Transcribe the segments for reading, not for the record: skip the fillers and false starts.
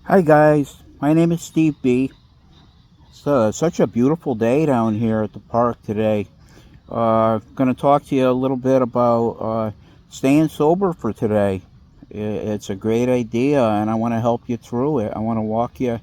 Hi guys, my name is Steve B. It's such a beautiful day down here at the park today. Going to talk to you a little bit about staying sober for today. It's a great idea, and I want to help you through it. I want to walk you,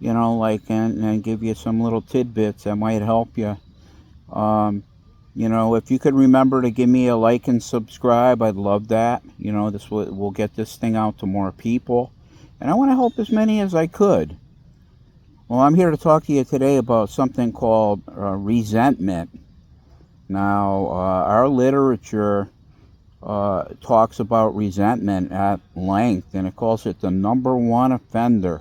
and give you some little tidbits that might help you. Um, if you could remember to give me a like and subscribe, I'd love that. This will get this thing out to more people, and I want to help as many as I could. Well, I'm here to talk to you today about something called resentment. Now, our literature talks about resentment at length, and it calls it the number one offender.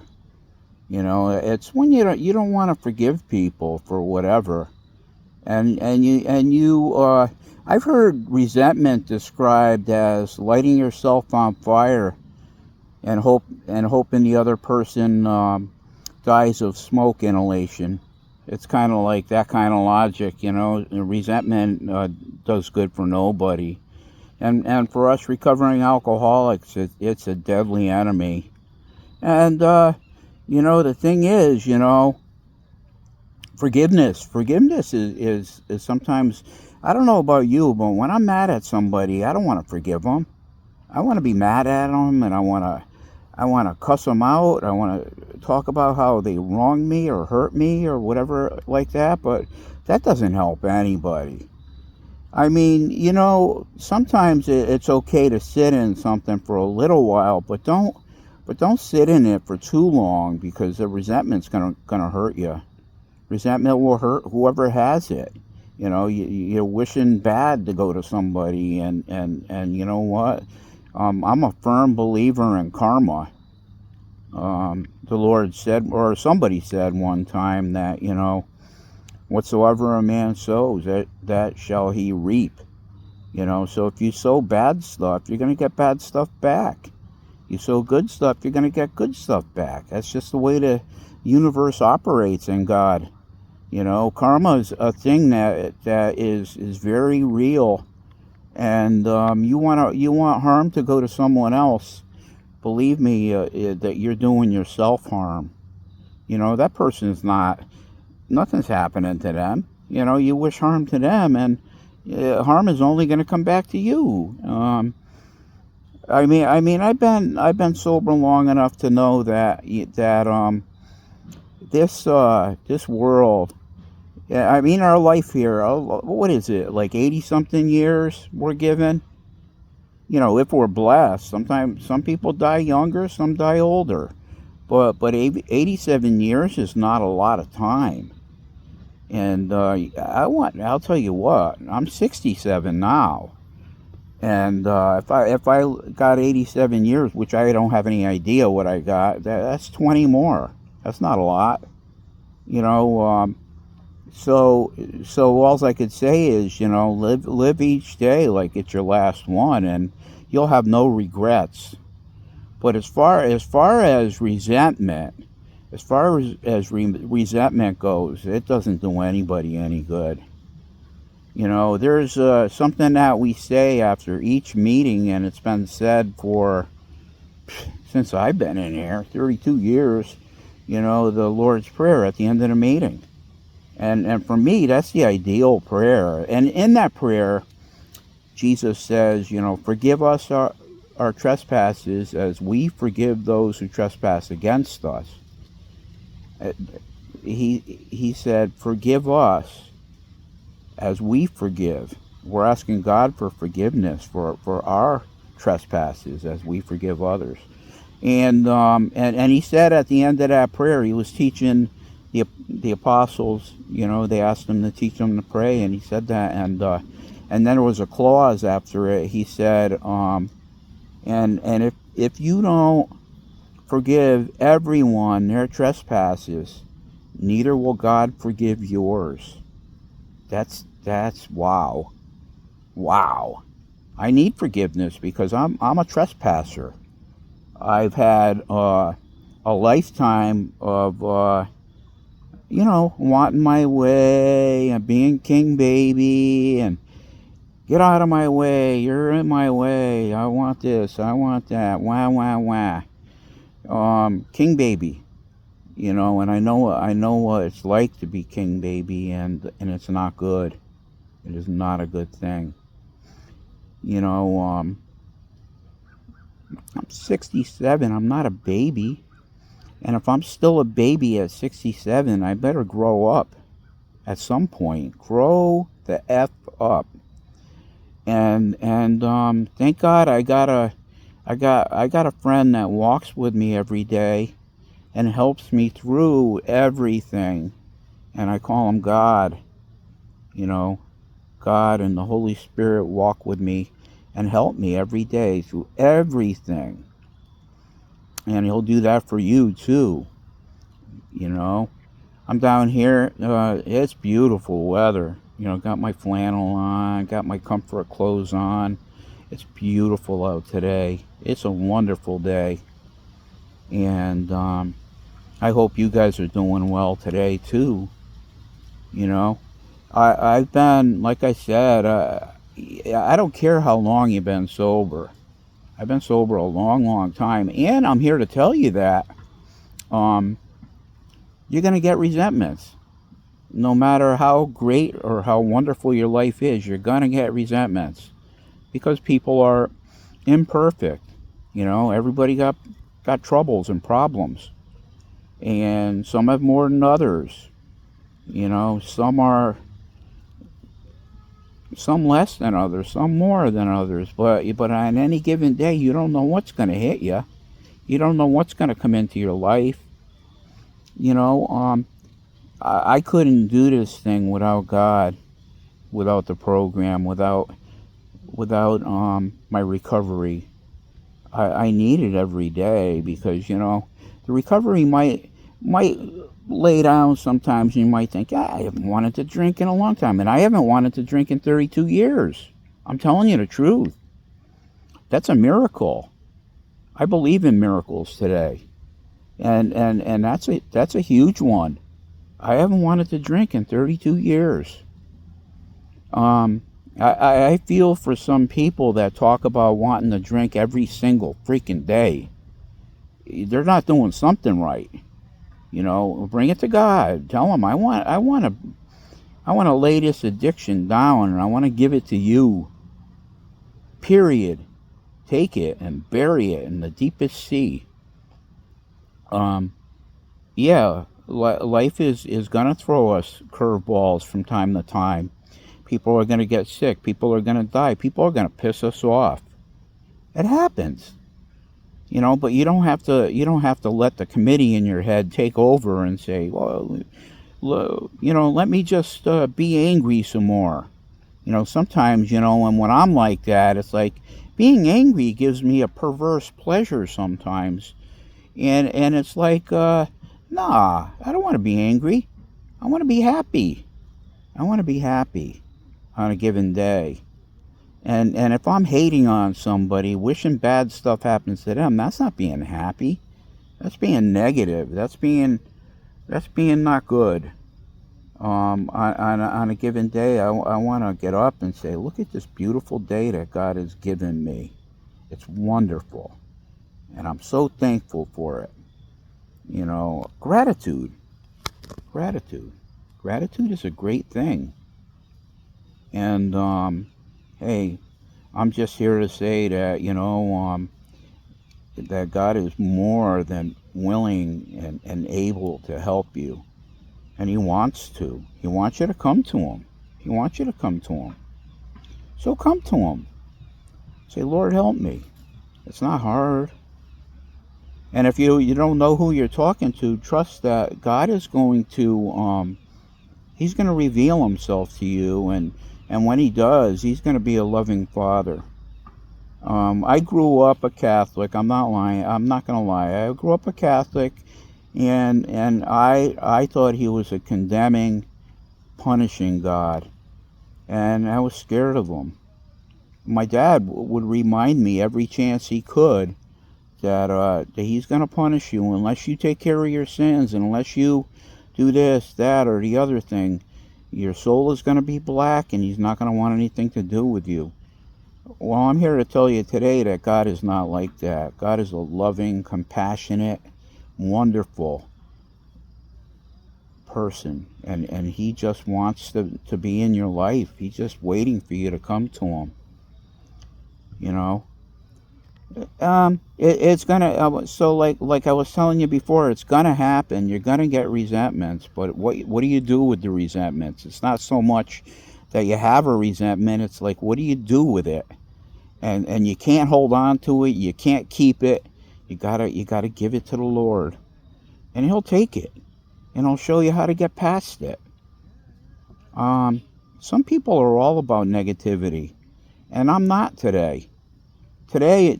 It's when you don't want to forgive people for whatever, and I've heard resentment described as lighting yourself on fire and hoping the other person dies of smoke inhalation. It's kind of like that kind of logic, Resentment does good for nobody, and for us recovering alcoholics, it's a deadly enemy. And the thing is, forgiveness is sometimes. I don't know about you, but when I'm mad at somebody, I don't want to forgive them. I want to be mad at them, and I want to cuss them out. I want to talk about how they wronged me or hurt me or whatever like that, but that doesn't help anybody. I mean, sometimes it's okay to sit in something for a little while, but don't sit in it for too long, because the resentment's gonna hurt you. Resentment will hurt whoever has it. You're wishing bad to go to somebody, and you know what? I'm a firm believer in karma. The Lord said, or somebody said one time, that whatsoever a man sows, that shall he reap. So if you sow bad stuff, you're going to get bad stuff back. You sow good stuff, you're going to get good stuff back. That's just the way the universe operates in God. Karma is a thing that is very real, and you want harm to go to someone else. Believe me, that you're doing yourself harm. That person's nothing's happening to them. You wish harm to them, and harm is only going to come back to you. I've been sober long enough to know that this world. Yeah, our life here. What is it, like 80 something years we're given? If we're blessed. Sometimes some people die younger, some die older. But 87 years is not a lot of time. And I'll tell you what, I'm 67 now. And if I got 87 years, which I don't have any idea what I got, that's 20 more. That's not a lot. You know, so all I could say is, live each day like it's your last one, and you'll have no regrets. But as far as resentment, resentment goes, it doesn't do anybody any good. There's something that we say after each meeting, and it's been said since I've been in here, 32 years. The Lord's Prayer at the end of the meeting, and for me, that's the ideal prayer. And in that prayer, Jesus says, forgive us our trespasses as we forgive those who trespass against us. Uh, He said, forgive us as we forgive. We're asking God for forgiveness for our trespasses as we forgive others. And he said at the end of that prayer, he was teaching the apostles. They asked him to teach them to pray, and he said that. And then there was a clause after it. He said, and if you don't forgive everyone their trespasses, neither will God forgive yours. That's wow. Wow. I need forgiveness because I'm a trespasser. I've had a lifetime of wanting my way and being king baby, and get out of my way, you're in my way, I want this, I want that, wah wah wah. king baby, and I know what it's like to be king baby, and it's not good. It is not a good thing. You know, I'm 67. I'm not a baby, and if I'm still a baby at 67, I better grow up at some point. Grow the f up. And thank God I got a friend that walks with me every day and helps me through everything, and I call him God. You know, God and the Holy Spirit walk with me and help me every day through everything. And He'll do that for you too. You know, I'm down here. It's beautiful weather. Got my flannel on, got my comfort clothes on. It's beautiful out today. It's a wonderful day. And I hope you guys are doing well today too. You know, I've been, like I said, I don't care how long you've been sober. I've been sober a long, long time, and I'm here to tell you that um, you're gonna get resentments. No matter how great or how wonderful your life is, you're gonna get resentments because people are imperfect. Everybody got troubles and problems, and some have more than others. Some less than others, some more than others. But on any given day, you don't know what's going to hit you. You don't know what's going to come into your life. You know, I couldn't do this thing without God, without the program, without my recovery. I need it every day because the recovery might lay down sometimes. You might think, I haven't wanted to drink in a long time, and I haven't wanted to drink in 32 years. I'm telling you the truth. That's a miracle. I believe in miracles today, and that's a huge one. I haven't wanted to drink in 32 years. Um, I feel for some people that talk about wanting to drink every single freaking day. They're not doing something right. Bring it to God. Tell Him I want to lay this addiction down, and I want to give it to You. Period. Take it and bury it in the deepest sea. Um, yeah, life is gonna throw us curveballs from time to time. People are gonna get sick. People are gonna die. People are gonna piss us off. It happens. But you don't have to let the committee in your head take over and say, well, let me just be angry some more. Sometimes, and when I'm like that, it's like being angry gives me a perverse pleasure sometimes. And it's like, nah, I don't want to be angry. I want to be happy. I want to be happy on a given day. And if I'm hating on somebody, wishing bad stuff happens to them, that's not being happy. That's being negative. That's being not good. On a given day, I want to get up and say, look at this beautiful day that God has given me. It's wonderful, and I'm so thankful for it. Gratitude. Gratitude. Gratitude is a great thing. And hey, I'm just here to say that that God is more than willing and able to help you, and He wants to. He wants you to come to Him. He wants you to come to Him. So come to Him. Say, Lord, help me. It's not hard. And if you don't know who you're talking to, trust that God is going to He's going to reveal Himself to you, and when He does, He's going to be a loving Father. I grew up a Catholic. I'm not lying. I'm not going to lie. I grew up a Catholic, and I thought He was a condemning, punishing God, and I was scared of Him. My dad would remind me every chance he could that He's going to punish you unless you take care of your sins, and unless you do this, that, or the other thing. Your soul is going to be black, and He's not going to want anything to do with you. Well, I'm here to tell you today that God is not like that. God is a loving, compassionate, wonderful person, and He just wants to be in your life. He's just waiting for you to come to Him. You know, it's gonna. So like I was telling you before, it's gonna happen. You're gonna get resentments, but what do you do with the resentments? It's not so much that you have a resentment. It's like, what do you do with it? And you can't hold on to it. You can't keep it. You gotta give it to the Lord, and He'll take it, and He'll show you how to get past it. Um, some people are all about negativity, and I'm not today. Today,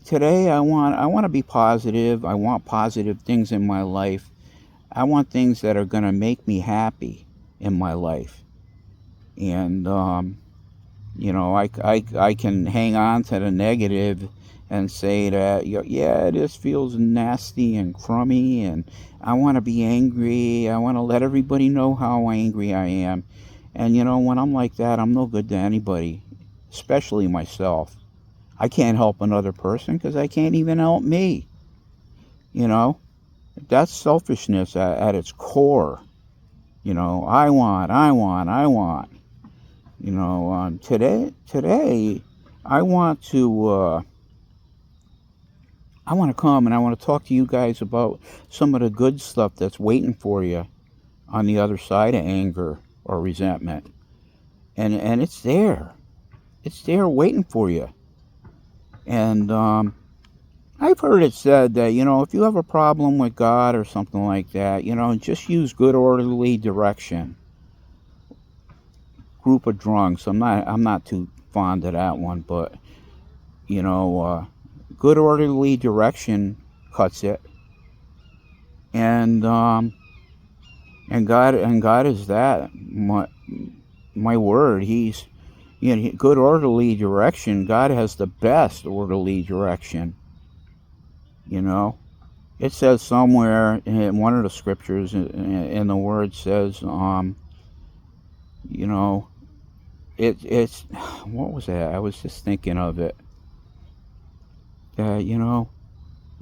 I want to be positive. I want positive things in my life. I want things that are gonna make me happy in my life, and I can hang on to the negative and say that, yeah, this feels nasty and crummy, and I want to be angry. I want to let everybody know how angry I am. And when I'm like that, I'm no good to anybody, especially myself. I can't help another person because I can't even help me. You know, that's selfishness at its core. I want. Today, I want to come and I want to talk to you guys about some of the good stuff that's waiting for you on the other side of anger or resentment, and it's there waiting for you. And I've heard it said that if you have a problem with God or something like that, just use good orderly direction. Group of drunks. I'm not too fond of that one, but good orderly direction cuts it, and God is that. My word, He's good orderly direction. God has the best orderly direction. It says somewhere in one of the scriptures, in the word says, you know, it's what was that? I was just thinking of it. You know,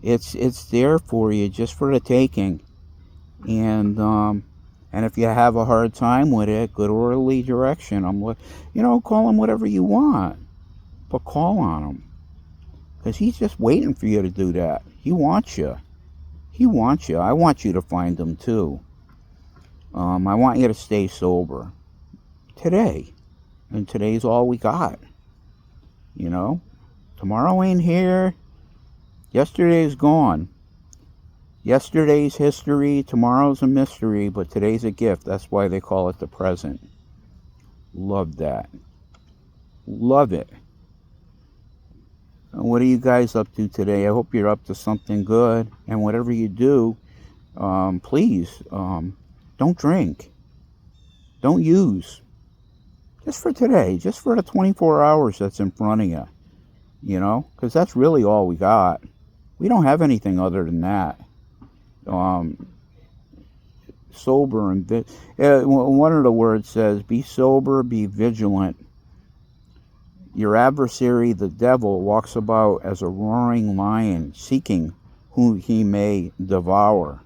it's there for you, just for the taking, and if you have a hard time with it, good orderly direction. Call Him whatever you want, but call on Him, because He's just waiting for you to do that. He wants you. He wants you. I want you to find Him too. I want you to stay sober today, and today's all we got. Tomorrow ain't here. Yesterday's gone. Yesterday's history, tomorrow's a mystery, but today's a gift. That's why they call it the present. Love that. Love it. What are you guys up to today? I hope you're up to something good. And whatever you do, please, don't drink. Don't use. Just for today. Just for the 24 hours that's in front of you. Because that's really all we got. We don't have anything other than that. Sober and one of the words says, be sober, be vigilant. Your adversary, the devil, walks about as a roaring lion, seeking whom he may devour.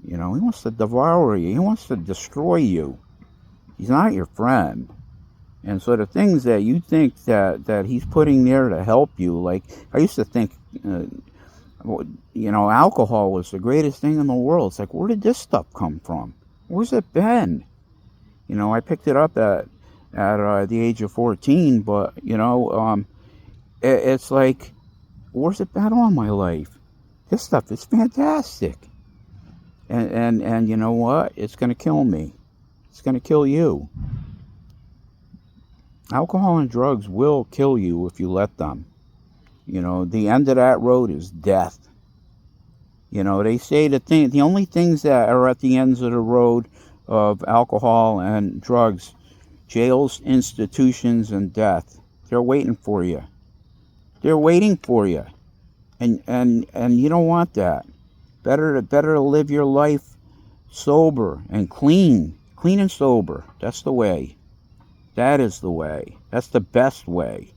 He wants to devour you. He wants to destroy you. He's not your friend. And so the things that you think that he's putting there to help you, like I used to think, alcohol was the greatest thing in the world. It's like, where did this stuff come from? Where's it been? I picked it up at the age of 14, but it's like, where's it been all my life? This stuff is fantastic, and you know what? It's gonna kill me. It's gonna kill you. Alcohol and drugs will kill you if you let them. The end of that road is death. They say the only things that are at the ends of the road of alcohol and drugs, jails, institutions, and death. They're waiting for you. They're waiting for you. And you don't want that. Better to live your life sober and clean. Clean and sober. That's the way. That is the way. That's the best way.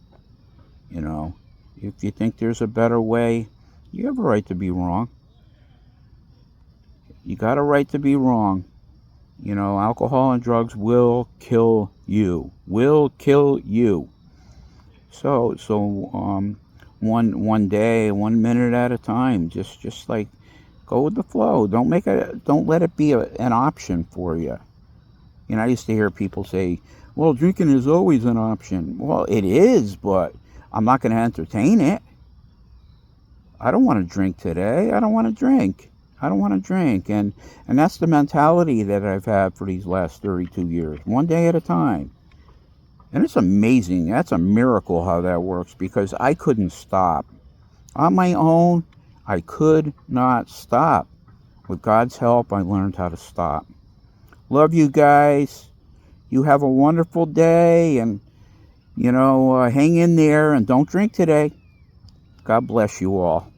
You know, if you think there's a better way, you have a right to be wrong. You got a right to be wrong. You know, alcohol and drugs will kill you. Will kill you. So, one day, 1 minute at a time. Just like go with the flow. Don't let it be an option for you. You know, I used to hear people say, "Well, drinking is always an option." Well, it is, but I'm not going to entertain it. I don't want to drink today. I don't want to drink. I don't want to drink. And that's the mentality that I've had for these last 32 years. One day at a time. And it's amazing. That's a miracle how that works because I couldn't stop. On my own, I could not stop. With God's help, I learned how to stop. Love you guys. You have a wonderful day and, hang in there and don't drink today. God bless you all.